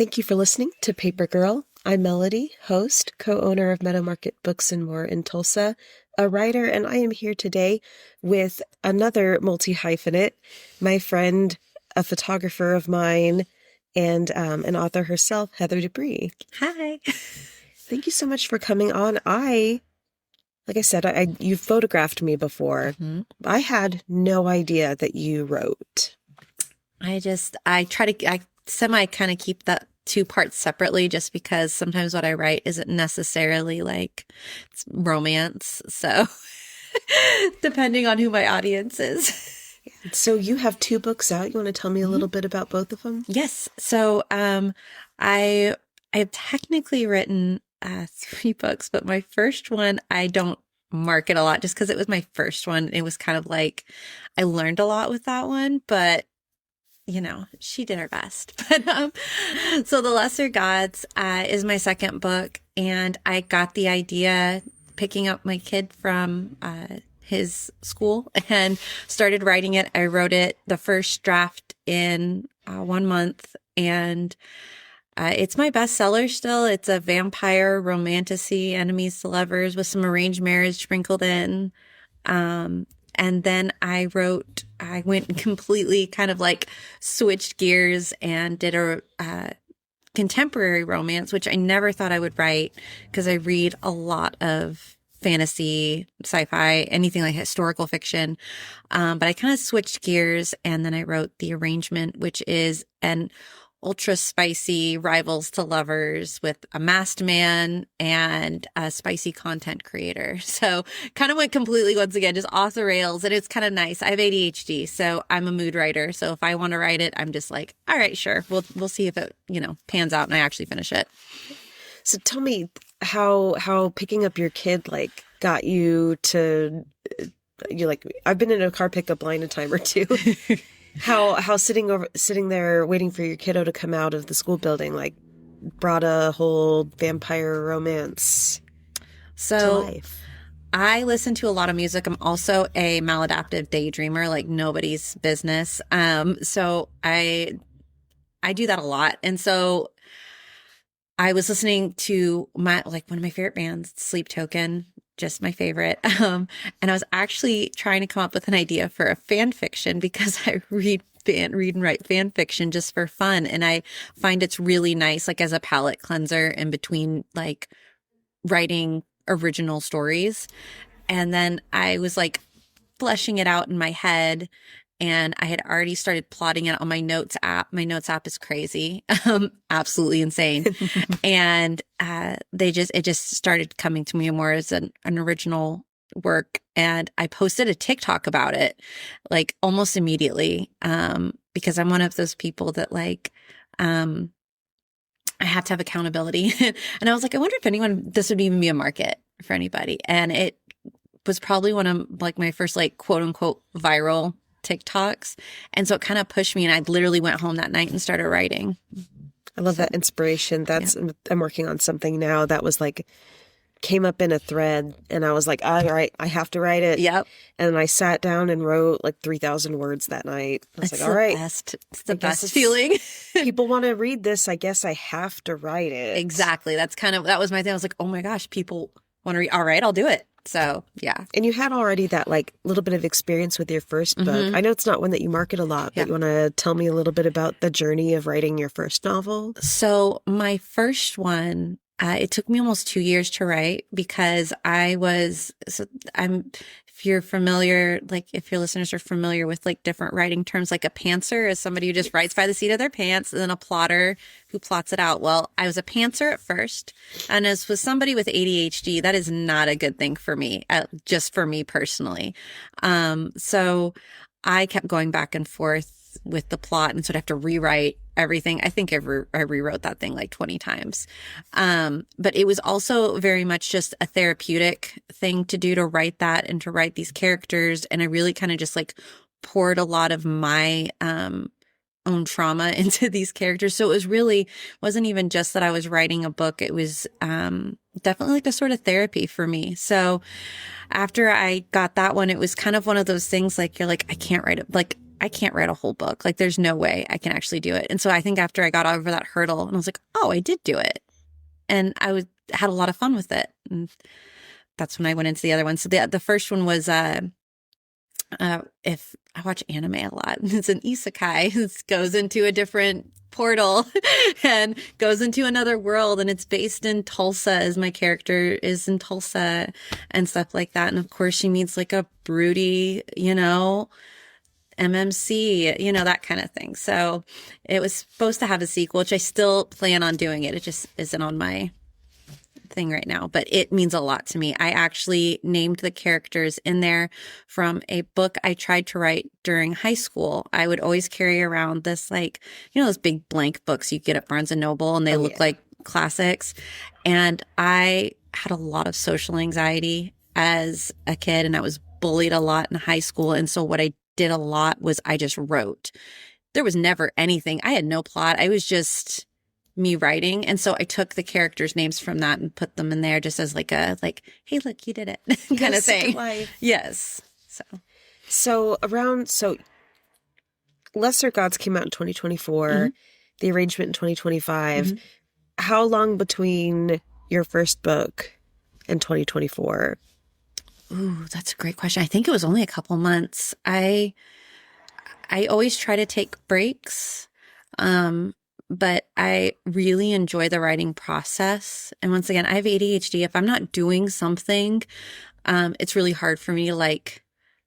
Thank you for listening to Paper Girl. I'm Melodie, host, co-owner of Meadow Market Books and More in Tulsa, a writer, and I am here today with another multi-hyphenate, my friend, a photographer of mine, and an author herself, Heather Dubree. Hi. Thank you so much for coming on. Like I said, you photographed me before. Mm-hmm. I had no idea that you wrote. I semi kind of keep that two parts separately just because sometimes what I write isn't necessarily like it's romance. So depending on who my audience is. So you have 2 books out. You want to tell me a little bit about both of them? Yes. So I've technically written 3 books, but my first one I don't market a lot just because it was my first one. It was kind of like I learned a lot with that one, but she did her best. But so The Lesser Gods is my second book, and I got the idea picking up my kid from his school and started writing it. I wrote it, the first draft, in 1 month, and it's my bestseller still. It's a vampire romantasy, enemies to lovers, with some arranged marriage sprinkled in. And then I went and completely kind of like switched gears and did a contemporary romance, which I never thought I would write because I read a lot of fantasy, sci-fi, anything like historical fiction. But I kind of switched gears, and then I wrote The Arrangement, which is an ultra spicy rivals to lovers with a masked man and a spicy content creator. So kind of went completely, once again, just off the rails. And it's kind of nice. I have ADHD, so I'm a mood writer. So if I want to write it, I'm just like, all right, sure. We'll see if it, pans out and I actually finish it. So tell me how picking up your kid got you to I've been in a car pickup line a time or two. How sitting there waiting for your kiddo to come out of the school building brought a whole vampire romance to life. I listen to a lot of music. I'm also a maladaptive daydreamer, like nobody's business. So I do that a lot. And so I was listening to one of my favorite bands, Sleep Token, just my favorite. And I was actually trying to come up with an idea for a fan fiction because I read and write fan fiction just for fun. And I find it's really nice, as a palate cleanser in between writing original stories. And then I was fleshing it out in my head, and I had already started plotting it on my notes app. My notes app is crazy, absolutely insane. And it just started coming to me more as an original work. And I posted a TikTok about it, almost immediately, because I'm one of those people that I have to have accountability. And I was like, I wonder if this would even be a market for anybody. And it was probably one of my first quote unquote viral TikToks. And so it kind of pushed me, and I literally went home that night and started writing. I love that inspiration. I'm working on something now that was came up in a thread, and I was like, all right, I have to write it. Yep. And I sat down and wrote 3,000 words that night. I was all right. It's the best feeling. People want to read this. I guess I have to write it. Exactly. That was my thing. I was like, oh my gosh, people want to read. All right, I'll do it. So, yeah. And you had already that little bit of experience with your first book. Mm-hmm. I know it's not one that you market a lot, but you want to tell me a little bit about the journey of writing your first novel? So my first one, it took me almost 2 years to write because if you're familiar, if your listeners are familiar with different writing terms, a pantser is somebody who just writes by the seat of their pants, and then a plotter who plots it out. Well, I was a pantser at first, and as with somebody with ADHD, that is not a good thing for me, just for me personally. So I kept going back and forth with the plot, and so I'd have to rewrite everything. I think I rewrote that thing 20 times. But it was also very much just a therapeutic thing to do, to write that and to write these characters. And I really kind of just poured a lot of my own trauma into these characters. So wasn't even just that I was writing a book. It was definitely a sort of therapy for me. So after I got that one, it was kind of one of those things you're I can't write it. I can't write a whole book. Like there's no way I can actually do it. And so I think after I got over that hurdle and I was like, oh, I did do it. And had a lot of fun with it. And that's when I went into the other one. So the first one was if I watch anime a lot, it's an isekai. It goes into a different portal and goes into another world, and it's based in Tulsa, as my character is in Tulsa and stuff like that. And of course she meets like a broody, MMC, that kind of thing. So it was supposed to have a sequel, which I still plan on doing it. It just isn't on my thing right now, but it means a lot to me. I actually named the characters in there from a book I tried to write during high school. I would always carry around this, like, those big blank books you get at Barnes and Noble, and they look like classics. And I had a lot of social anxiety as a kid, and I was bullied a lot in high school. And so what I did a lot was I just wrote. There was never anything. I had no plot. I was just me writing. And so I took the characters' names from that and put them in there just as like, hey, look, you did it kind of thing. Yes. So Lesser Gods came out in 2024, The Arrangement in 2025. How long between your first book and 2024? Ooh, that's a great question. I think it was only a couple months. I always try to take breaks. But I really enjoy the writing process. And once again, I have ADHD. If I'm not doing something, it's really hard for me to like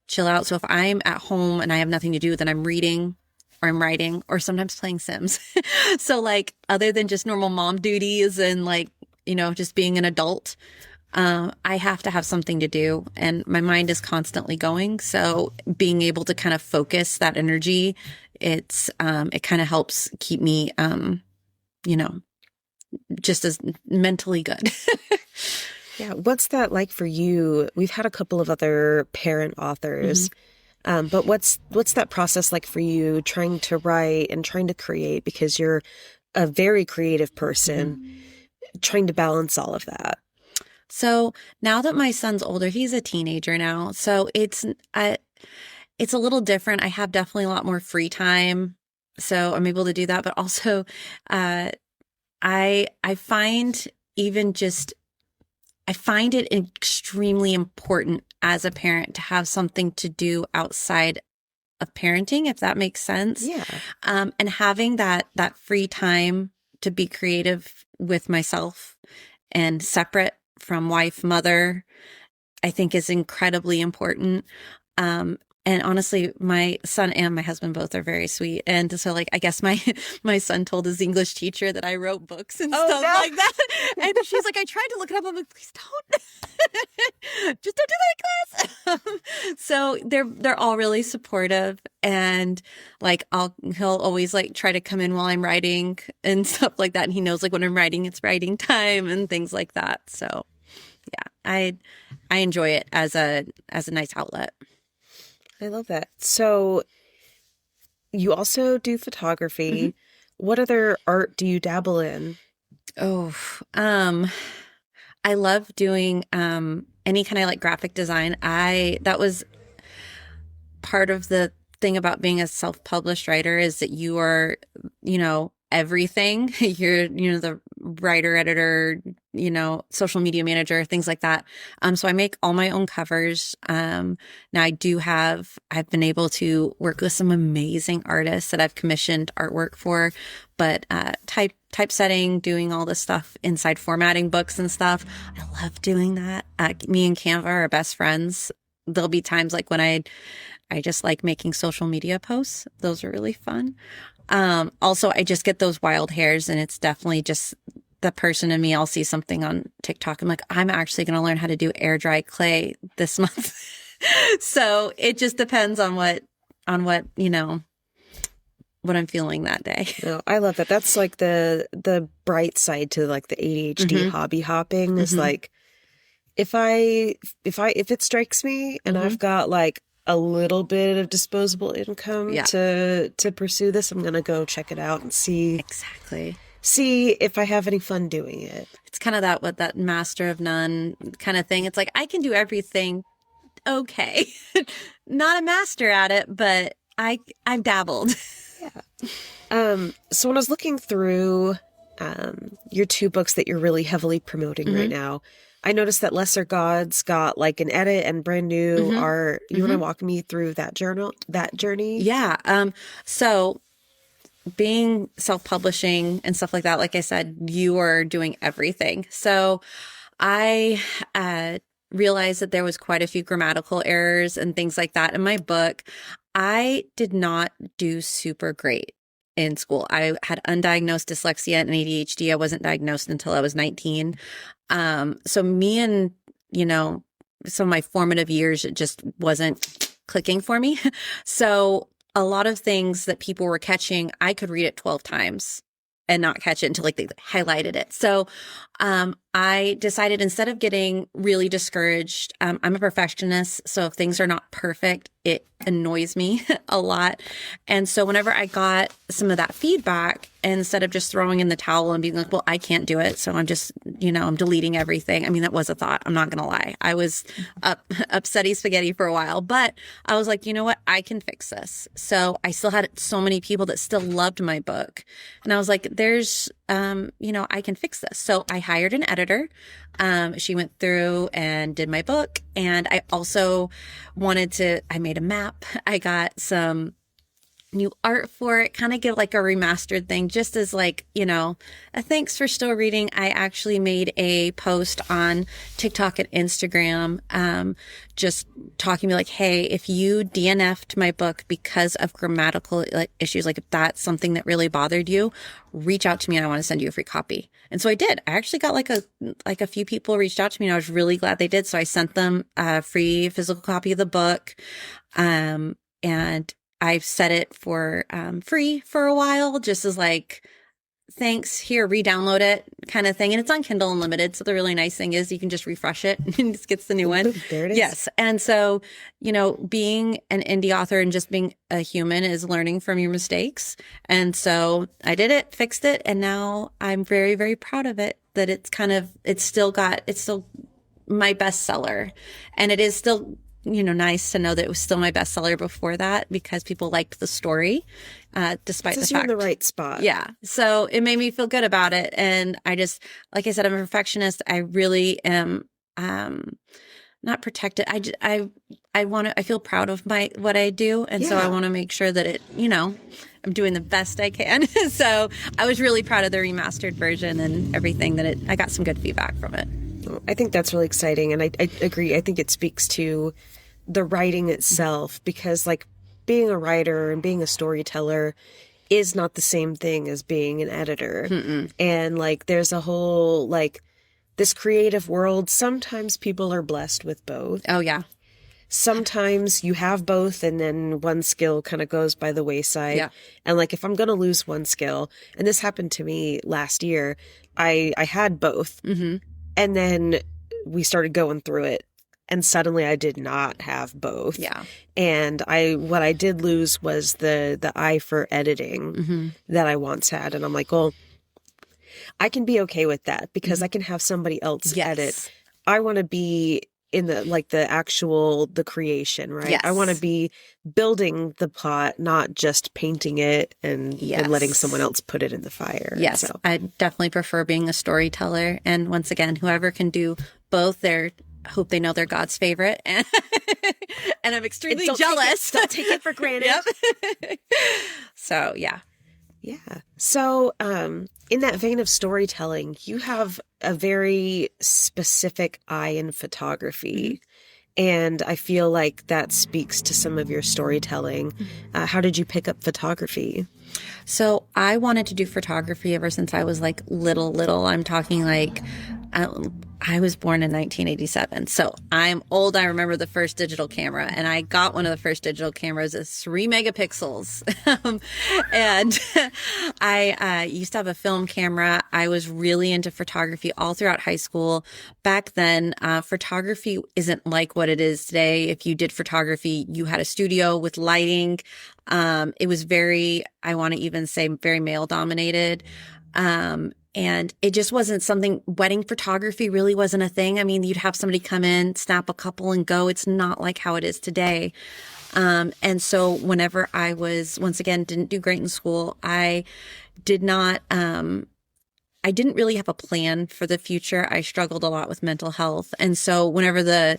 chill out. So if I'm at home and I have nothing to do, then I'm reading or I'm writing or sometimes playing Sims. So like other than just normal mom duties and like, just being an adult, I have to have something to do, and my mind is constantly going. So being able to kind of focus that energy, it kind of helps keep me, just as mentally good. Yeah. What's that like for you? We've had a couple of other parent authors, but what's that process like for you, trying to write and trying to create, because you're a very creative person, trying to balance all of that? So now that my son's older, he's a teenager now. So it's a little different. I have definitely a lot more free time. So I'm able to do that. But also, I find I find it extremely important as a parent to have something to do outside of parenting, if that makes sense. Yeah. And having that free time to be creative with myself and separate from wife, mother, I think is incredibly important. And honestly, my son and my husband both are very sweet. And so like, I guess my son told his English teacher that I wrote books and stuff like that. And she's like, I tried to look it up. I'm like, please don't, just don't do that in class. So they're all really supportive, and like, he'll always like try to come in while I'm writing and stuff like that. And he knows like when I'm writing, it's writing time and things like that. So yeah, I enjoy it as a nice outlet. I love that. So you also do photography. What other art do you dabble in? Oh, I love doing any kind of like graphic design. That was part of the thing about being a self-published writer, is that you are, everything. You're, the writer, editor, social media manager, things like that. So I make all my own covers. Now I've been able to work with some amazing artists that I've commissioned artwork for, but typesetting, doing all this stuff inside formatting books and stuff. I love doing that. Me and Canva are best friends. There'll be times like when I just like making social media posts. Those are really fun. Also, I just get those wild hairs, and it's definitely just the person in me. I'll see something on TikTok. I'm like, I'm actually going to learn how to do air dry clay this month. So it just depends on what I'm feeling that day. No, I love that. That's like the bright side to like the ADHD hobby hopping is like, if it strikes me and I've got like a little bit of disposable income to pursue this, I'm gonna go check it out and see if I have any fun doing it. It's kind of that master of none kind of thing. It's like, I can do everything okay. Not a master at it, but I've dabbled. So when I was looking through your two books that you're really heavily promoting right now, I noticed that Lesser Gods got like an edit and brand new art. You want to walk me through that journey? Yeah. So being self-publishing and stuff like that, like I said, you are doing everything. So I realized that there was quite a few grammatical errors and things like that in my book. I did not do super great in school. I had undiagnosed dyslexia and ADHD. I wasn't diagnosed until I was 19. So me and, some of my formative years, it just wasn't clicking for me. So a lot of things that people were catching, I could read it 12 times and not catch it until like they highlighted it. So I decided instead of getting really discouraged, I'm a perfectionist. So if things are not perfect, it annoys me a lot. And so whenever I got some of that feedback, instead of just throwing in the towel and being like, well, I can't do it, so I'm just, I'm deleting everything. I mean, that was a thought. I'm not going to lie. I was upsetty spaghetti for a while, but I was like, you know what? I can fix this. So I still had so many people that still loved my book. And I was like, there's, I can fix this. So I hired an editor. She went through and did my book. And I also I made a map. I got some new art for it, kind of give like a remastered thing, just as like, a thanks for still reading. I actually made a post on TikTok and Instagram, just talking to me like, hey, if you DNF'd my book because of grammatical issues, like if that's something that really bothered you, reach out to me and I want to send you a free copy. And so I did. I actually got like a few people reached out to me and I was really glad they did. So I sent them a free physical copy of the book. And I've set it for free for a while, just as like, thanks, here, re-download it kind of thing. And it's on Kindle Unlimited. So the really nice thing is you can just refresh it and it just gets the new one. There it is. Yes. And so, being an indie author and just being a human is learning from your mistakes. And so I did it, fixed it. And now I'm very, very proud of it, that it's still my bestseller. And it is still nice to know that it was still my bestseller before that because people liked the story, despite the fact you're in the right spot. Yeah. So it made me feel good about it. And I just, like I said, I'm a perfectionist. I really am, not protected. I feel proud of what I do. And so I want to make sure that it, I'm doing the best I can. So I was really proud of the remastered version and everything I got some good feedback from it. I think that's really exciting. And I agree. I think it speaks to the writing itself because like being a writer and being a storyteller is not the same thing as being an editor. Mm-mm. And like, there's a whole, like this creative world. Sometimes people are blessed with both. Oh yeah. Sometimes you have both and then one skill kind of goes by the wayside. Yeah. And like, if I'm going to lose one skill, and this happened to me last year, I had both. Mm-hmm. And then we started going through it and suddenly I did not have both. Yeah. And what I did lose was the eye for editing that I once had. And I'm like, well, I can be okay with that because I can have somebody else edit. I want to be in the creation, right? Yes. I want to be building the plot, not just painting it and letting someone else put it in the fire. Yes. So. I definitely prefer being a storyteller. And once again, whoever can do both, I hope they know they're God's favorite. And I'm extremely jealous. Don't take it for granted. So, yeah. Yeah. So, in that vein of storytelling, you have a very specific eye in photography. And I feel like that speaks to some of your storytelling. How did you pick up photography? So I wanted to do photography ever since I was like little. I'm talking like I was born in 1987. So I'm old. I remember the first digital camera, and I got one of the first digital cameras at 3 megapixels. And I used to have a film camera. I was really into photography all throughout high school. Back then, photography isn't like what it is today. If you did photography, you had a studio with lighting. It was I want to even say very male dominated. And it just wasn't something, wedding photography really wasn't a thing. I mean, you'd have somebody come in, snap a couple and go. It's not like how it is today. And so whenever I was, once again, didn't do great in school, I did not, I didn't really have a plan for the future. I struggled a lot with mental health. And so whenever the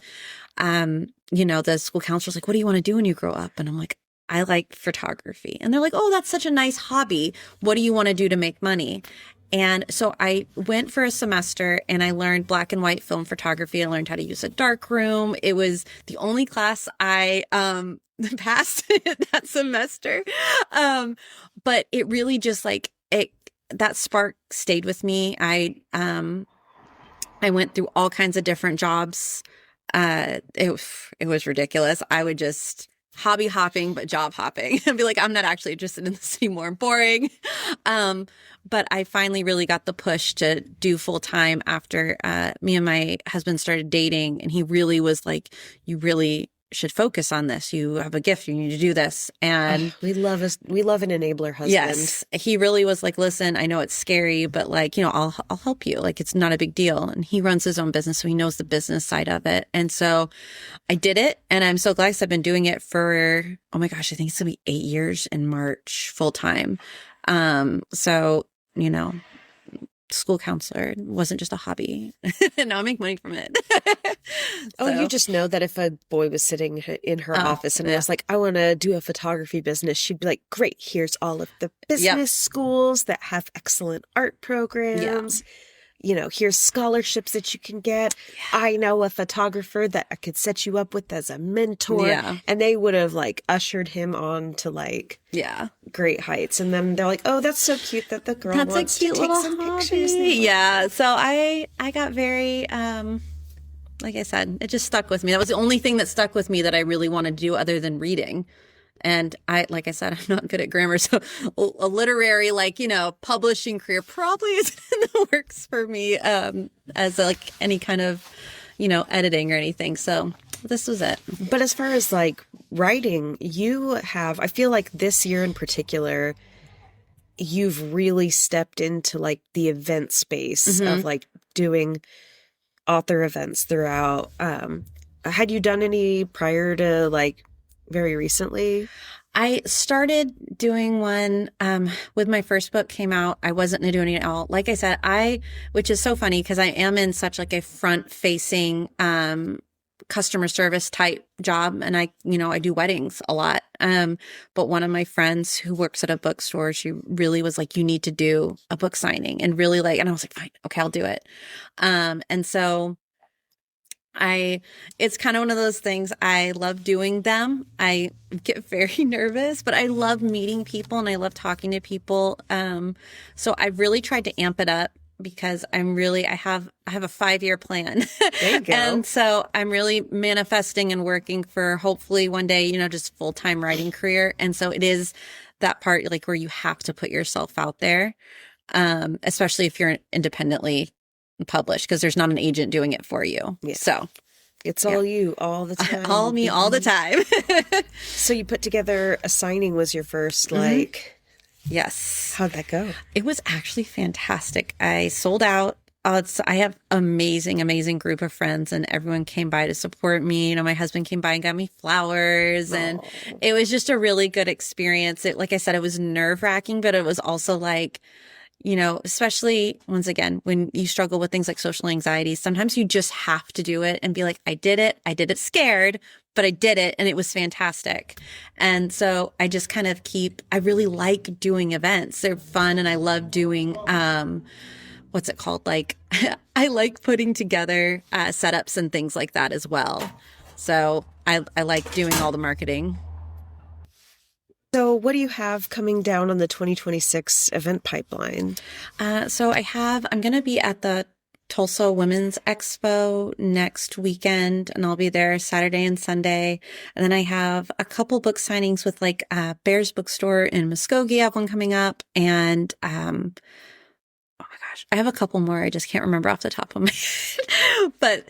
school counselor's like, what do you want to do when you grow up? And I'm like, I like photography. And they're like, oh, that's such a nice hobby. What do you want to do to make money? And so I went for a semester and I learned black and white film photography. I learned how to use a dark room. It was the only class I passed that semester. But it really just that spark stayed with me. I went through all kinds of different jobs. It was ridiculous. I would just hobby hopping, but job hopping and be like, I'm not actually interested in this anymore. Boring. But I finally really got the push to do full time after, me and my husband started dating, and he really was like, you really should focus on this. You have a gift. You need to do this. And we love an enabler husband. yes, he really was like, listen, I know it's scary, but I'll help you. Like, it's not a big deal. And he runs his own business, so he knows the business side of it. And so I did it. And I'm so glad, because I've been doing it for, oh my gosh, I think it's gonna be 8 years in March, full time. So, school counselor wasn't just a hobby. Now I make money from it. Oh, you just know that if a boy was sitting in her office and was like, I want to do a photography business, she'd be like, great, here's all of the business schools that have excellent art programs. Here's scholarships that you can get. Yeah. I know a photographer that I could set you up with as a mentor. Yeah. And they would have ushered him on to great heights. And then they're like, oh, that's so cute that the girl wants to take some pictures. Yeah. So I got very, like I said, it just stuck with me. That was the only thing that stuck with me that I really wanted to do other than reading. And like I said, I'm not good at grammar. So a literary, publishing career probably isn't in the works for me, as any kind of, editing or anything. So this was it. But as far as writing, I feel like this year in particular, you've really stepped into the event space of doing author events throughout. Had you done any prior to very recently? I started doing one with my first book came out. I wasn't doing it at all. Like I said, which is so funny because I am in such a front facing customer service type job, and I do weddings a lot. But one of my friends who works at a bookstore, she really was like, you need to do a book signing, and really and I was like, fine, okay, I'll do it. And so it's kind of one of those things. I love doing them. I get very nervous, but I love meeting people and I love talking to people. So I've really tried to amp it up because I have a 5-year plan. There you go. And so I'm really manifesting and working for hopefully one day, just full-time writing career. And so it is that part where you have to put yourself out there, especially if you're independently published, because there's not an agent doing it for you. Yeah. So it's all you all the time. All me all the time. So you put together a signing was your first Yes. How'd that go? It was actually fantastic. I sold out. I have amazing group of friends, and everyone came by to support me. My husband came by and got me flowers, and it was just a really good experience. Like I said, it was nerve wracking, but it was also especially once again, when you struggle with things like social anxiety, sometimes you just have to do it and be like, I did it scared, but I did it. And it was fantastic. And so I just kind of I really like doing events. They're fun. And I love doing, what's it called? I like putting together setups and things like that as well. So I like doing all the marketing. So what do you have coming down on the 2026 event pipeline? So I'm going to be at the Tulsa Women's Expo next weekend, and I'll be there Saturday and Sunday. And then I have a couple book signings with Bear's Bookstore in Muskogee. I have one coming up. And, oh my gosh, I have a couple more. I just can't remember off the top of my head. But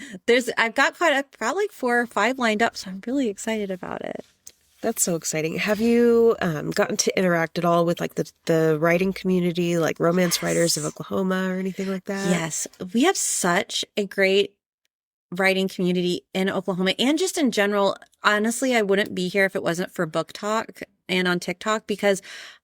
I've got probably 4 or 5 lined up. So I'm really excited about it. That's so exciting. Have you gotten to interact at all with the writing community, Romance Writers of Oklahoma or anything like that? Yes. We have such a great writing community in Oklahoma and just in general. Honestly, I wouldn't be here if it wasn't for Book Talk and on TikTok, because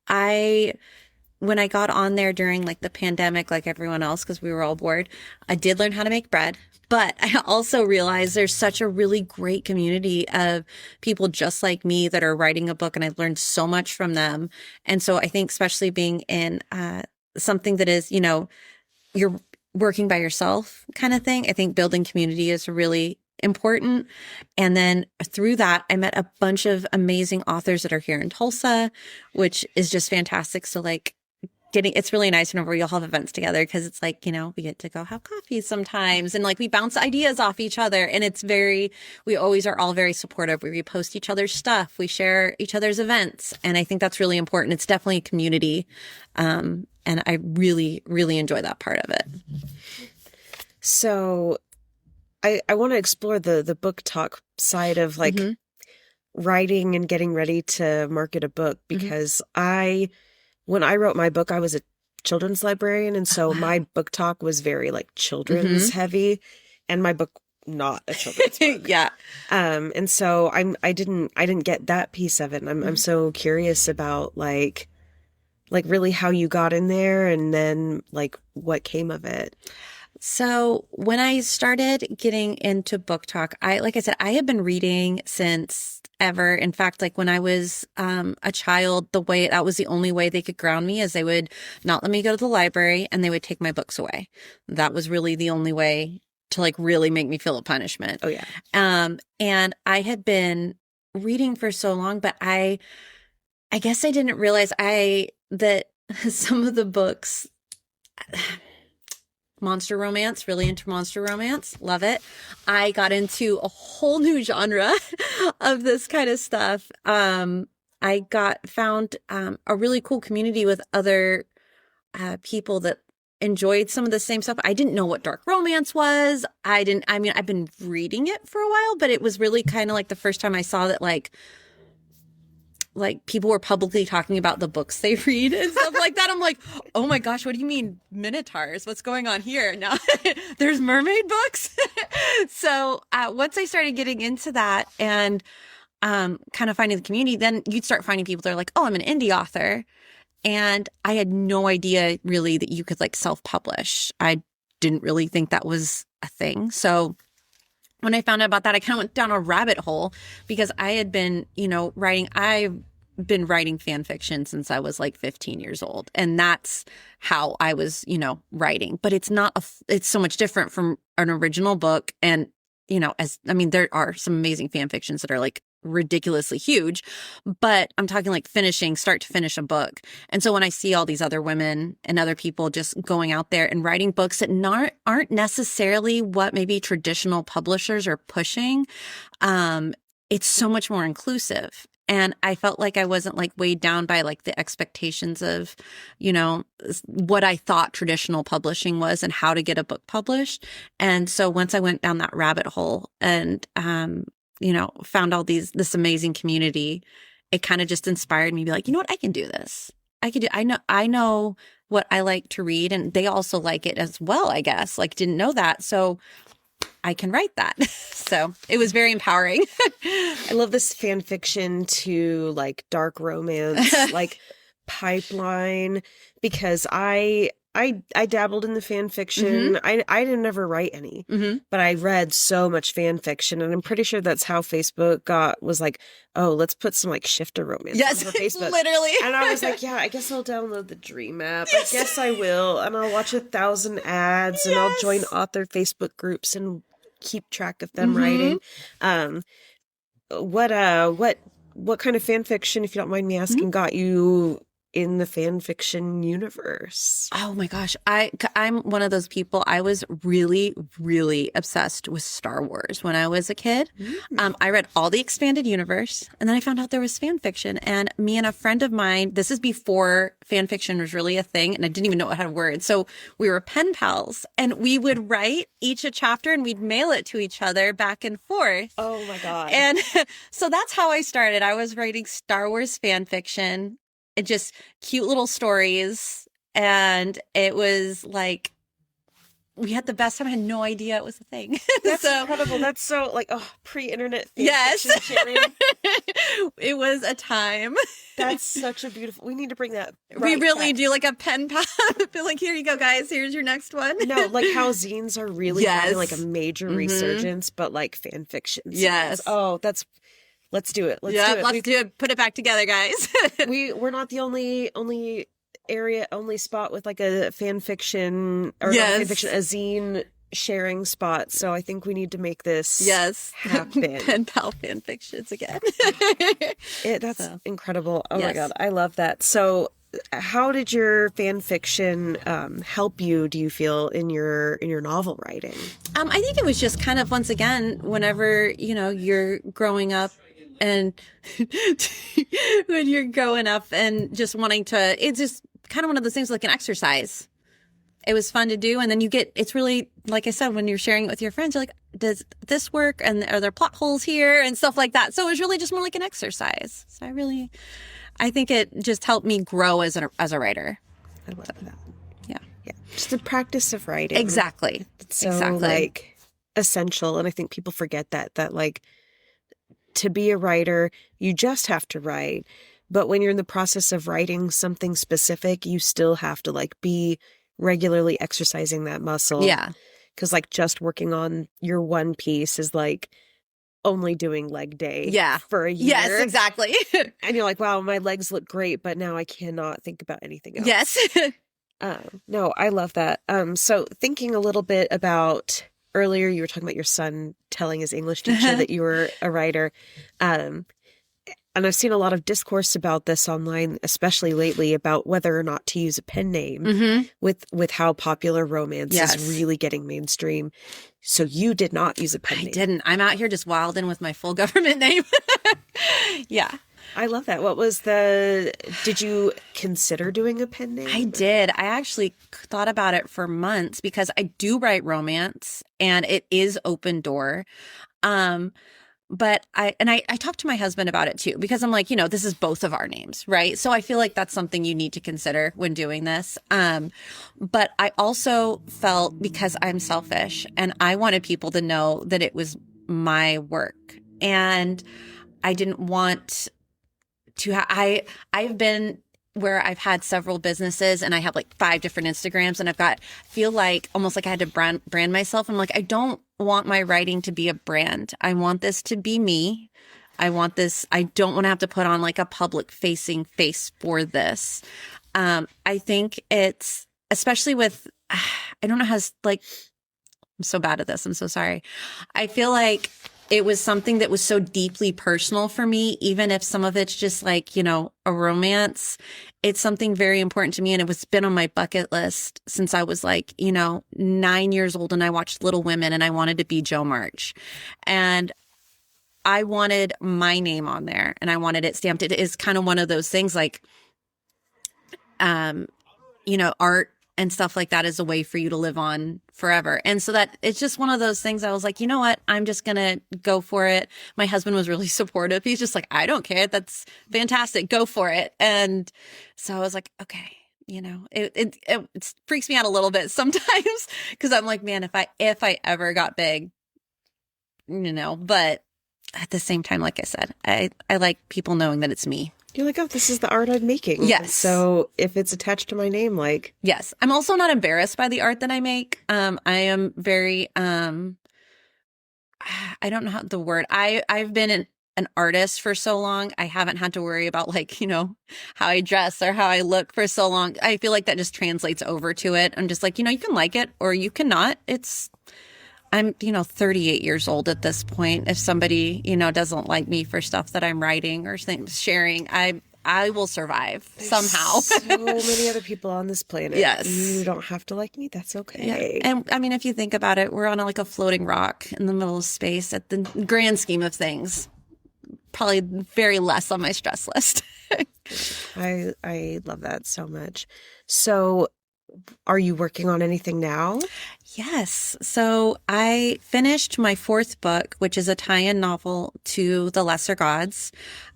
when I got on there during like the pandemic, like everyone else, because we were all bored, I did learn how to make bread. But I also realized there's such a really great community of people just like me that are writing a book, and I've learned so much from them. And so I think especially being in something that is, you're working by yourself kind of thing, I think building community is really important. And then through that, I met a bunch of amazing authors that are here in Tulsa, which is just fantastic. So like it's really nice whenever we all have events together, because it's like, we get to go have coffee sometimes, and like we bounce ideas off each other. And we always are all very supportive. We repost each other's stuff. We share each other's events. And I think that's really important. It's definitely a community. And I really, really enjoy that part of it. So I want to explore the book talk side of like writing and getting ready to market a book, because when I wrote my book, I was a children's librarian. And so my book talk was very like children's heavy, and my book, not a children's book. Yeah. And so I didn't get that piece of it. And I'm so curious about like really how you got in there, and then like what came of it. So when I started getting into book talk, like I said, I had been reading since ever. In fact, like when I was a child, that was the only way they could ground me, is they would not let me go to the library, and they would take my books away. That was really the only way to like really make me feel a punishment. Oh yeah. And I had been reading for so long, but I guess I didn't realize that some of the books, monster romance, really into monster romance. Love it. I got into a whole new genre of this kind of stuff. I found a really cool community with other people that enjoyed some of the same stuff. I didn't know what dark romance was. I've been reading it for a while, but it was really kind of like the first time I saw that like people were publicly talking about the books they read and stuff like that. I'm like, oh my gosh, what do you mean minotaurs? What's going on here? Now there's mermaid books. So once I started getting into that and kind of finding the community, then you'd start finding people that are like, oh, I'm an indie author. And I had no idea really that you could like self-publish. I didn't really think that was a thing. So when I found out about that, I kind of went down a rabbit hole, because I had been, I've been writing fan fiction since I was like 15 years old. And that's how I was, writing. But it's it's so much different from an original book. And, there are some amazing fan fictions that are like ridiculously huge, but I'm talking like finishing start to finish a book. And so when I see all these other women and other people just going out there and writing books that aren't necessarily what maybe traditional publishers are pushing, it's so much more inclusive. And I felt like I wasn't like weighed down by like the expectations of, what I thought traditional publishing was and how to get a book published. And so once I went down that rabbit hole and, found all this amazing community, it kind of just inspired me to be like, you know what, I can do this. I know what I like to read, and they also like it as well, I guess. Like, didn't know that. So I can write that. So it was very empowering. I love this fan fiction to like dark romance, like pipeline, because I dabbled in the fan fiction. I didn't ever write any, but I read so much fan fiction, and I'm pretty sure that's how Facebook was like, oh, let's put some like shifter romance on Facebook. Literally. And I was like, yeah, I guess I'll download the Dream app. Yes. I guess I will, and I'll watch 1,000 ads, and I'll join author Facebook groups and keep track of them writing. What kind of fan fiction, if you don't mind me asking, got you in the fan fiction universe? Oh my gosh. I'm one of those people. I was really, really obsessed with Star Wars when I was a kid. I read all the expanded universe, and then I found out there was fan fiction. And me and a friend of mine, this is before fan fiction was really a thing, and I didn't even know it had words. So we were pen pals, and we would write each a chapter, and we'd mail it to each other back and forth. Oh my God. And so that's how I started. I was writing Star Wars fan fiction. It just cute little stories. And it was like, we had the best time. I had no idea it was a thing. That's So, incredible. That's so like, oh, pre-internet fan yes, fiction sharing. it was a time. That's such a beautiful. We need to bring that. We right really back. do like a pen pal. Feel like, here you go, guys. Here's your next one. No, like how zines are really Yes. having like a major resurgence, but like fan fiction. zines. Yes. Oh, let's do it. Let's do it. Let's do it. Put it back together, guys. We're not the only spot with like a fan fiction or not Yes. fan fiction, a zine sharing spot. So I think we need to make this happen. Pen pal fan fictions again. That's incredible. Oh my Yes. God. I love that. So how did your fan fiction help you, do you feel, in your novel writing? I think it was just kind of, once again, whenever, you're growing up and when you're growing up and just wanting to, it's just kind of one of those things like an exercise. It was fun to do. And then it's really, like I said, when you're sharing it with your friends, you're like, does this work? And are there plot holes here and stuff like that? So it was really just more like an exercise. So I think it just helped me grow as a writer. I love that. Yeah. Yeah. Just the practice of writing. Exactly. It's so like essential. And I think people forget that like to be a writer, you just have to write. But when you're in the process of writing something specific, you still have to like be regularly exercising that muscle. Yeah. Because like just working on your one piece is like only doing leg day for a year. Yes, exactly. And you're like, wow, my legs look great, but now I cannot think about anything else. Yes. No, I love that. So thinking a little bit about earlier, you were talking about your son telling his English teacher that you were a writer. And I've seen a lot of discourse about this online, especially lately, about whether or not to use a pen name with how popular romance is really getting mainstream. So you did not use a pen name. I didn't. I'm out here just wilding with my full government name. Yeah. I love that. What was did you consider doing a pen name? I did. I actually thought about it for months because I do write romance and it is open door. But I talked to my husband about it too, because I'm like, this is both of our names, right? So I feel like that's something you need to consider when doing this. But I also felt, because I'm selfish and I wanted people to know that it was my work, and I didn't want to, I've been where I've had several businesses and I have like 5 different Instagrams, and feel like almost like I had to brand myself. I'm like, I don't want my writing to be a brand. I want this to be me. I don't want to have to put on like a public facing face for this. I think it's, especially with, I don't know how, like, I'm so bad at this. I'm so sorry. I feel like it was something that was so deeply personal for me, even if some of it's just like, a romance. It's something very important to me. And it was been on my bucket list since I was like, 9 years old, and I watched Little Women and I wanted to be Jo March. And I wanted my name on there and I wanted it stamped. It is kind of one of those things like, art and stuff like that is a way for you to live on forever. And so that it's just one of those things I was like, you know what? I'm just going to go for it. My husband was really supportive. He's just like, I don't care. That's fantastic. Go for it. And so I was like, okay, it freaks me out a little bit sometimes because I'm like, man, if I ever got big, but at the same time, like I said, I like people knowing that it's me. You're like, oh, this is the art I'm making. Yes. So if it's attached to my name, like. Yes. I'm also not embarrassed by the art that I make. I am very, I don't know how the word, I've been an artist for so long. I haven't had to worry about like, how I dress or how I look for so long. I feel like that just translates over to it. I'm just like, you can like it or you cannot. I'm, 38 years old at this point. If somebody, doesn't like me for stuff that I'm writing or sharing, I will survive somehow. So many other people on this planet. Yes. You don't have to like me. That's okay. Yeah. And I mean, if you think about it, we're on like a floating rock in the middle of space at the grand scheme of things. Probably very less on my stress list. I love that so much. So are you working on anything now? Yes. So I finished my 4th book, which is a tie-in novel to The Lesser Gods.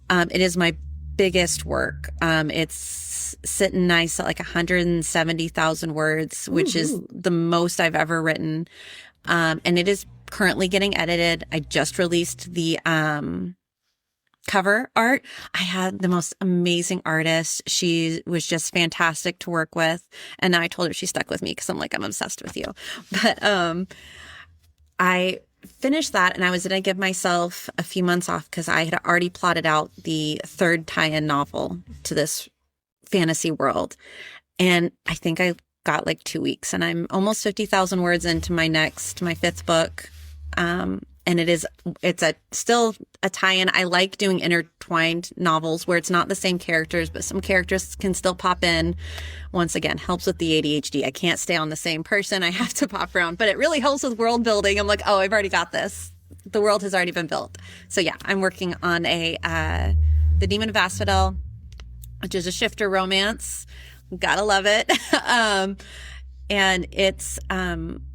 It is my biggest work. It's sitting nice at like 170,000 words, which is the most I've ever written. And it is currently getting edited. I just released the cover art. I had the most amazing artist. She was just fantastic to work with. And now I told her she stuck with me because I'm like, I'm obsessed with you. But I finished that, and I was going to give myself a few months off because I had already plotted out the third tie-in novel to this fantasy world. And I think I got like 2 weeks, and I'm almost 50,000 words into my fifth book. And it's still a tie-in. I like doing intertwined novels where it's not the same characters, but some characters can still pop in. Once again, helps with the ADHD. I can't stay on the same person. I have to pop around, but it really helps with world building. I'm like, oh, I've already got this. The world has already been built. So yeah, I'm working on The Demon of Asphodel, which is a shifter romance. Gotta love it. And it's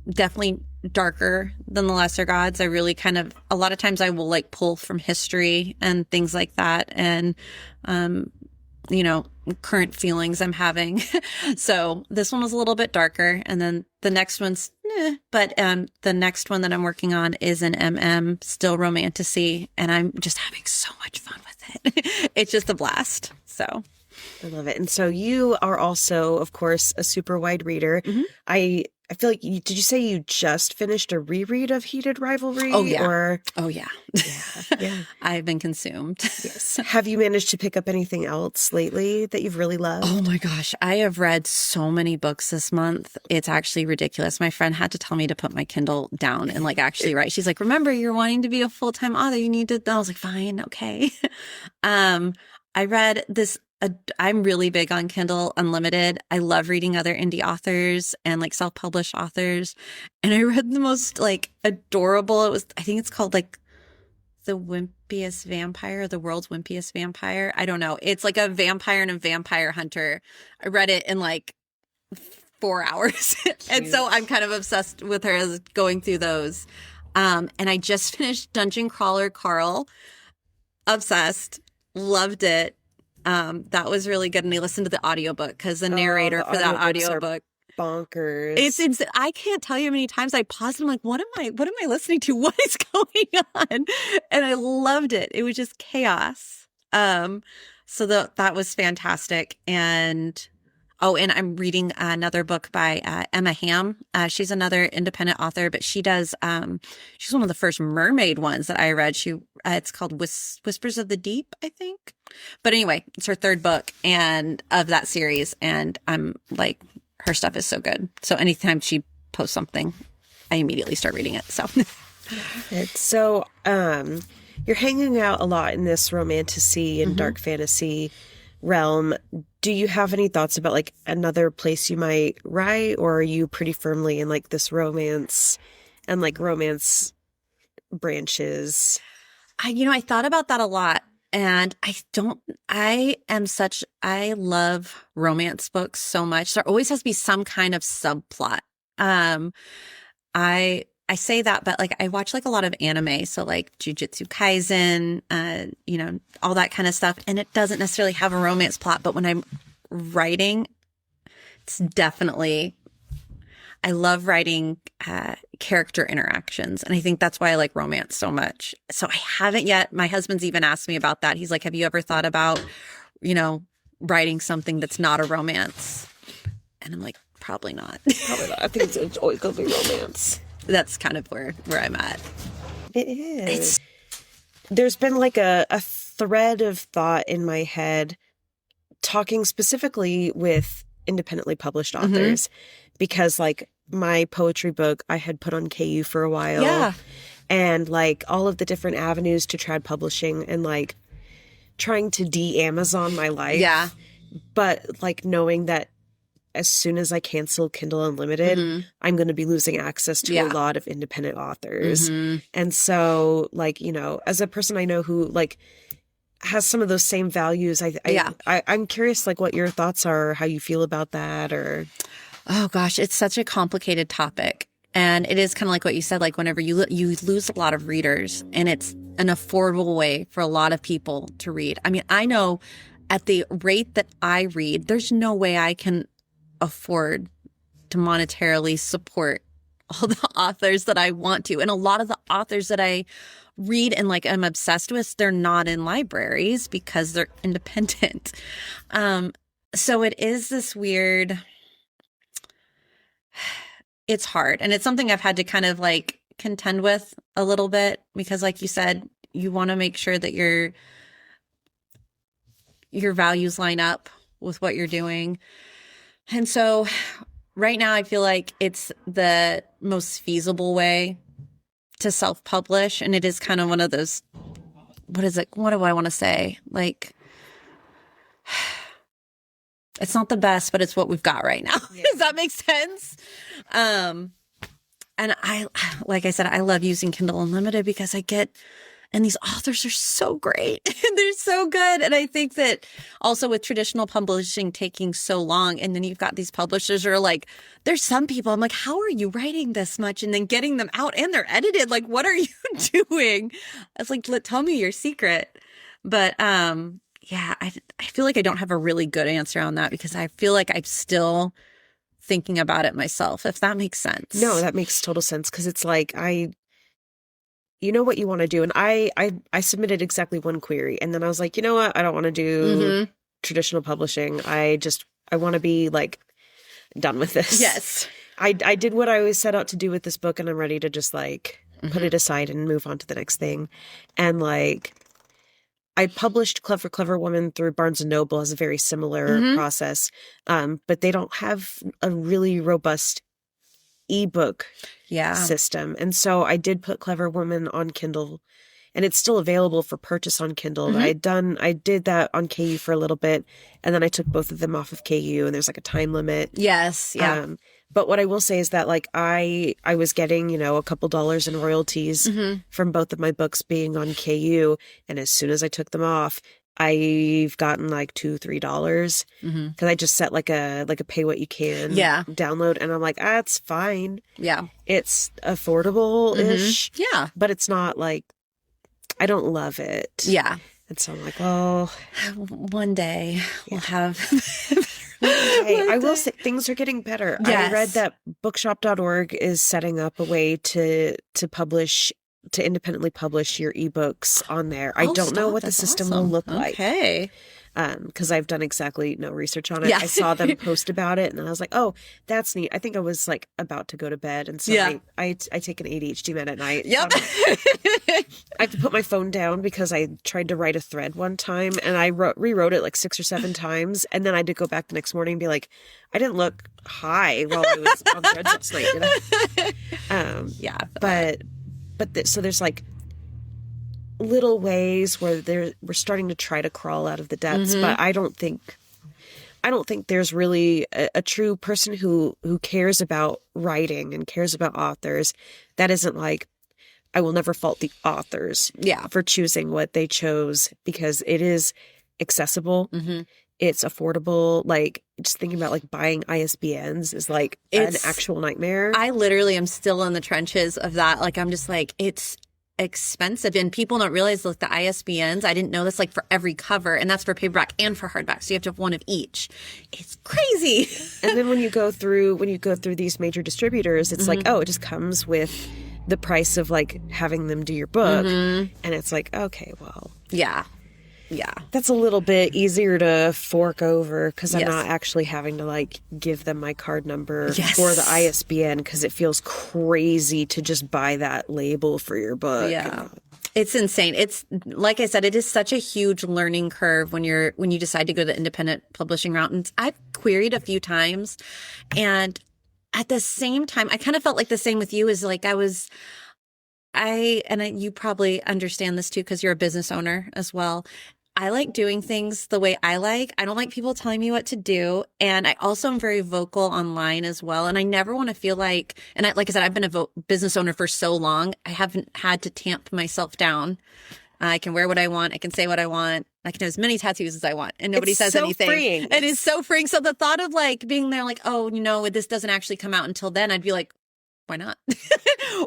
definitely darker than the Lesser Gods. I really a lot of times I will like pull from history and things like that, and current feelings I'm having. So this one was a little bit darker, and then the next one's but the next one that I'm working on is an still romantasy, and I'm just having so much fun with it. It's just a blast. So I love it. And so you are also, of course, a super wide reader. I feel like did you say you just finished a reread of Heated Rivalry? Oh, yeah. Or... Oh, yeah. Yeah. I've been consumed. Yes. Have you managed to pick up anything else lately that you've really loved? Oh my gosh. I have read so many books this month. It's actually ridiculous. My friend had to tell me to put my Kindle down and like actually write. She's like, remember, you're wanting to be a full-time author. You need to. I was like, fine. Okay. I read this. I'm really big on Kindle Unlimited. I love reading other indie authors and like self-published authors. And I read the most like adorable. I think it's called like The Wimpiest Vampire, The World's Wimpiest Vampire. I don't know. It's like a vampire and a vampire hunter. I read it in like 4 hours. And so I'm kind of obsessed with her as going through those. And I just finished Dungeon Crawler Carl. Obsessed. Loved it. That was really good. And I listened to the audiobook because the narrator for that audiobook, bonkers. It's I can't tell you how many times I paused and I'm like, what am I listening to? What is going on? And I loved it. It was just chaos. So that was fantastic. And and I'm reading another book by Emma Hamm. She's another independent author, but she does. She's one of the first mermaid ones that I read. It's called Whispers of the Deep, I think. But anyway, it's her third book and of that series, and I'm like, her stuff is so good. So anytime she posts something, I immediately start reading it. So, you're hanging out a lot in this romantasy and dark fantasy realm. Do you have any thoughts about like another place you might write, or are you pretty firmly in like this romance and like romance branches? I thought about that a lot, and I love romance books so much. There always has to be some kind of subplot. I say that, but like I watch like a lot of anime, so like Jujutsu Kaisen, all that kind of stuff, and it doesn't necessarily have a romance plot. But when I'm writing, it's definitely, I love writing character interactions, and I think that's why I like romance so much. So I haven't yet. My husband's even asked me about that. He's like, "Have you ever thought about, writing something that's not a romance?" And I'm like, probably not. Probably not. I think it's always gonna be romance. That's kind of where I'm at. It is. There's been like a thread of thought in my head talking specifically with independently published authors because like my poetry book I had put on KU for a while. Yeah. And like all of the different avenues to trad publishing and like trying to de-Amazon my life. Yeah. But like knowing that as soon as I cancel Kindle Unlimited, I'm going to be losing access to a lot of independent authors. And so, like, as a person I know who, like, has some of those same values, I'm curious, like, what your thoughts are, how you feel about that, or... Oh, gosh, it's such a complicated topic. And it is kind of like what you said, like, whenever you lose a lot of readers, and it's an affordable way for a lot of people to read. I mean, I know at the rate that I read, there's no way I can afford to monetarily support all the authors that I want to. And a lot of the authors that I read and like I'm obsessed with, they're not in libraries because they're independent. So it is this weird, it's hard. And it's something I've had to kind of like contend with a little bit because like you said, you want to make sure that your values line up with what you're doing. And so right now I feel like it's the most feasible way to self-publish. And it is kind of one of those, what is it? What do I want to say? Like, it's not the best, but it's what we've got right now. Yeah. Does that make sense? And I, like I said, I love using Kindle Unlimited because and these authors are so great. They're so good. And I think that also with traditional publishing taking so long, and then you've got these publishers who are like, there's some people, I'm like, how are you writing this much and then getting them out and they're edited? Like, what are you doing? I was like, tell me your secret. But yeah, I feel like I don't have a really good answer on that because I feel like I'm still thinking about it myself, if that makes sense. No, that makes total sense because it's like you know what you want to do. And I submitted exactly one query and then I was like, you know what? I don't want to do traditional publishing. I want to be like done with this. Yes. I did what I always set out to do with this book and I'm ready to just like put it aside and move on to the next thing. And like, I published Clever Woman through Barnes & Noble as a very similar process. But they don't have a really robust ebook system. And so I did put Clever Woman on Kindle and it's still available for purchase on Kindle. I did that on KU for a little bit and then I took both of them off of KU and there's like a time limit. Yes. Yeah. But what I will say is that like I was getting, you know, a couple dollars in royalties from both of my books being on KU. And as soon as I took them off, I've gotten like $2-3 because I just set like a pay what you can download. And I'm like, it's fine. Yeah. It's affordable-ish. Yeah. But it's not like, I don't love it. Yeah. And so I'm like, oh. One day we'll have... Hey, I will say things are getting better. Yes. I read that bookshop.org is setting up a way to independently publish your ebooks on there. I don't know what the system will look like. Okay. Because I've done exactly no research on it. Yeah. I saw them post about it and I was like, oh, that's neat. I think I was like about to go to bed. And so I take an ADHD med at night. Yep. I have to put my phone down because I tried to write a thread one time and I rewrote it like 6 or 7 times. And then I did go back the next morning and be like, I didn't look high while I was on thread last night. You know? So there's like little ways where we're starting to try to crawl out of the depths, but I don't think there's really a true person who cares about writing and cares about authors. That isn't like, I will never fault the authors for choosing what they chose because it is accessible. It's affordable. Like just thinking about like buying ISBNs is like an actual nightmare. I literally am still in the trenches of that. Like I'm just like, it's expensive and people don't realize like the ISBNs, I didn't know this, like for every cover, and that's for paperback and for hardback, so you have to have one of each. It's crazy. And then when you go through these major distributors, it's like, oh, it just comes with the price of like having them do your book, and it's like, okay, well, yeah, that's a little bit easier to fork over because I'm not actually having to like give them my card number for the ISBN because it feels crazy to just buy that label for your book. Yeah. It's insane. It's like I said, it is such a huge learning curve when you decide to go the independent publishing route. And I've queried a few times, and at the same time, I kind of felt like the same with you is like you probably understand this too because you're a business owner as well. I like doing things the way I like. I don't like people telling me what to do. And I also am very vocal online as well. And I never want to feel like, and like I said, I've been a business owner for so long. I haven't had to tamp myself down. I can wear what I want. I can say what I want. I can have as many tattoos as I want. And nobody says anything. Freeing. It is so freeing. So the thought of like being there like, oh, you know, this doesn't actually come out until then. I'd be like, why not?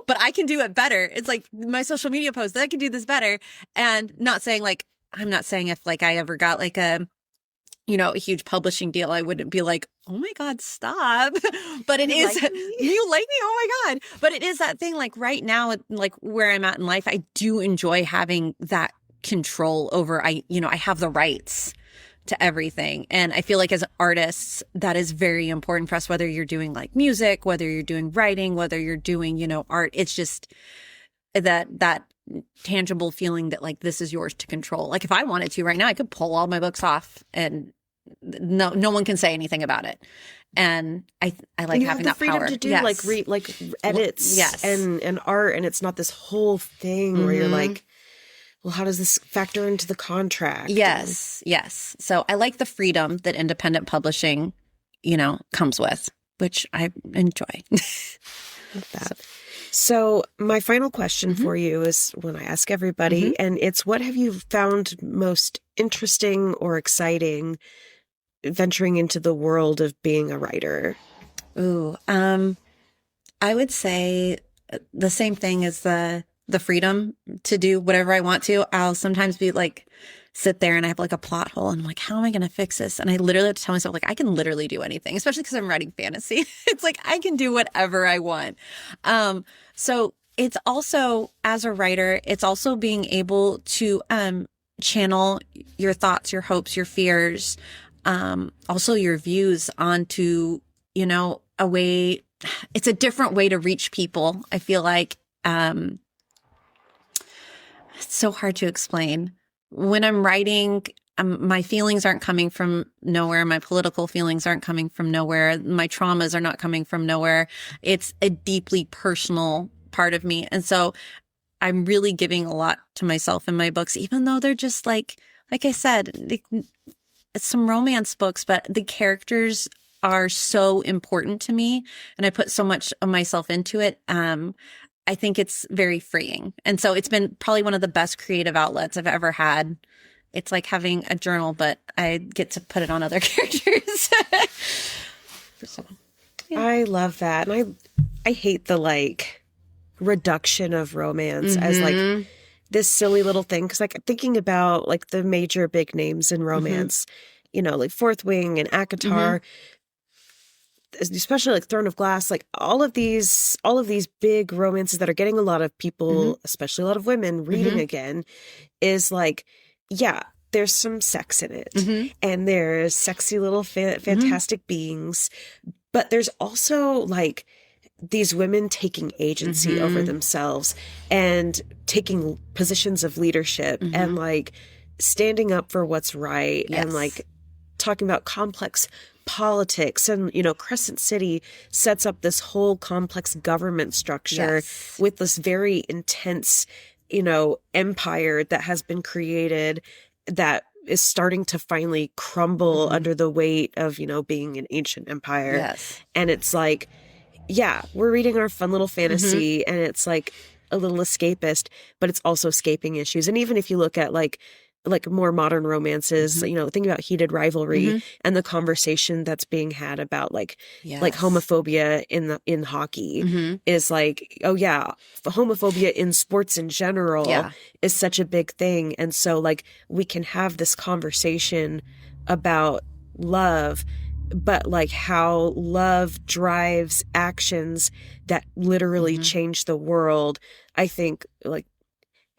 But I can do it better. It's like my social media posts, I can do this better. And not saying like, I'm not saying if like I ever got like a a huge publishing deal, I wouldn't be like, oh my God, stop. But it is, you like me? Oh my God. But it is that thing, like right now, like where I'm at in life, I do enjoy having that control over, I have the rights to everything. And I feel like as artists, that is very important for us, whether you're doing like music, whether you're doing writing, whether you're doing, art. It's just that tangible feeling that like this is yours to control. Like if I wanted to right now, I could pull all my books off and no one can say anything about it. And I like you having have the that freedom power to do yes. like edits yes. and art, and it's not this whole thing where you're like, well, how does this factor into the contract? Yes. So I like the freedom that independent publishing, comes with, which I enjoy. Love that. So my final question for you is one I ask everybody, and it's, what have you found most interesting or exciting venturing into the world of being a writer? Ooh, I would say the same thing as the freedom to do whatever I want to. I'll sometimes be like, sit there and I have like a plot hole and I'm like, how am I going to fix this? And I literally have to tell myself, like, I can literally do anything, especially because I'm writing fantasy. It's like, I can do whatever I want. So it's also, as a writer, it's also being able to channel your thoughts, your hopes, your fears, also your views onto, a way. It's a different way to reach people. I feel like it's so hard to explain. When I'm writing, my feelings aren't coming from nowhere. My political feelings aren't coming from nowhere. My traumas are not coming from nowhere. It's a deeply personal part of me. And so I'm really giving a lot to myself in my books, even though they're just like I said, it's some romance books, but the characters are so important to me and I put so much of myself into it. I think it's very freeing. And so it's been probably one of the best creative outlets I've ever had. It's like having a journal, but I get to put it on other characters. So, yeah. I love that. And I hate the like reduction of romance as like this silly little thing. Cause like thinking about like the major big names in romance, like Fourth Wing and ACOTAR, especially like Throne of Glass, like all of these big romances that are getting a lot of people, especially a lot of women, reading again, is like, yeah, there's some sex in it, and there's sexy little fantastic beings, but there's also like these women taking agency over themselves and taking positions of leadership and like standing up for what's right and like talking about complex politics. And Crescent City sets up this whole complex government structure with this very intense empire that has been created that is starting to finally crumble under the weight of being an ancient empire. And it's like, yeah, we're reading our fun little fantasy and it's like a little escapist, but it's also escaping issues. And even if you look at like more modern romances, think about Heated Rivalry and the conversation that's being had about like homophobia in hockey is like, oh yeah, homophobia in sports in general is such a big thing. And so like we can have this conversation about love, but like how love drives actions that literally change the world. I think like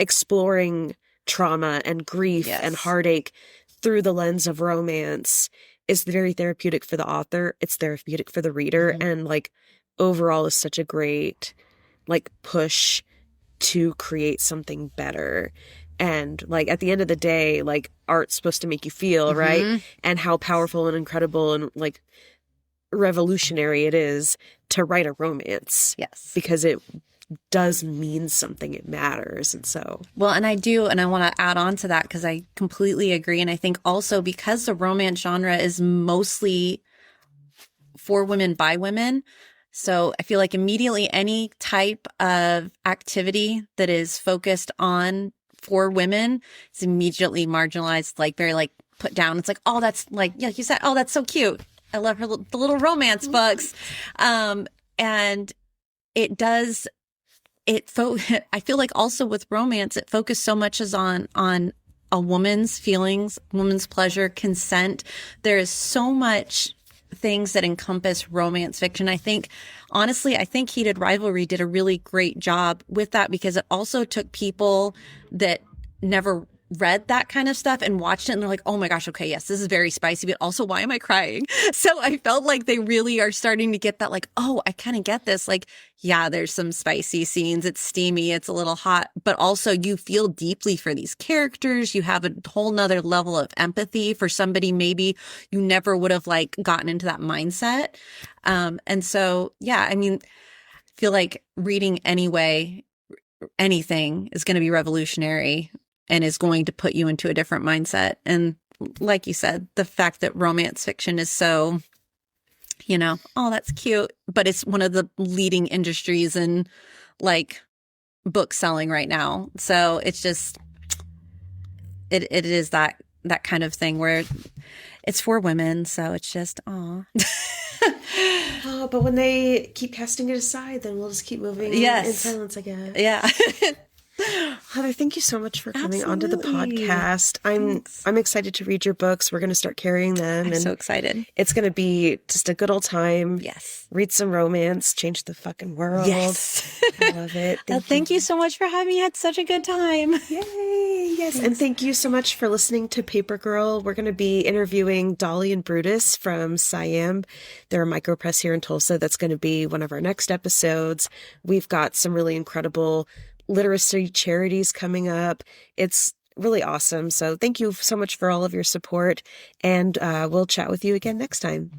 exploring trauma and grief and heartache through the lens of romance is very therapeutic for the author. It's therapeutic for the reader. And like overall is such a great like push to create something better. And like at the end of the day, like art's supposed to make you feel, right? And how powerful and incredible and like revolutionary it is to write a romance. Because it does mean something. It matters. And so, well, and I want to add on to that because I completely agree. And I think also because the romance genre is mostly for women by women. So I feel like immediately any type of activity that is focused on for women is immediately marginalized, like very like put down. It's like, oh, that's like, yeah, you said, oh, that's so cute. I love the little romance books. And it does, I feel like also with romance, it focused so much as on a woman's feelings, woman's pleasure, consent. There is so much things that encompass romance fiction. I think, honestly, I think Heated Rivalry did a really great job with that because it also took people that never read that kind of stuff and watched it and they're like, oh my gosh, okay, yes, this is very spicy, but also why am I crying? So I felt like they really are starting to get that, like, oh, I kind of get this. Like, yeah, there's some spicy scenes. It's steamy. It's a little hot, but also you feel deeply for these characters. You have a whole nother level of empathy for somebody maybe you never would have like gotten into that mindset. And so, yeah, I mean, I feel like reading anyway, anything is going to be revolutionary and is going to put you into a different mindset. And like you said, the fact that romance fiction is so, oh, that's cute, but it's one of the leading industries in like book selling right now. So it's just, it is that kind of thing where it's for women. So it's just, aw. Oh, but when they keep casting it aside, then we'll just keep moving in silence, I guess. Yeah. Heather, thank you so much for coming onto the Absolutely. podcast. Thanks. I'm excited to read your books. We're going to start carrying them. I'm so excited. It's going to be just a good old time. Yes. Read some romance, change the fucking world. Yes. I love it. Thank you so much for having me. I had such a good time. Yay. Yes. And thank you so much for listening to Paper Girl. We're going to be interviewing Dolly and Brutus from Siam. They're a micropress here in Tulsa. That's going to be one of our next episodes. We've got some really incredible literacy charities coming up. It's really awesome. So thank you so much for all of your support, and we'll chat with you again next time.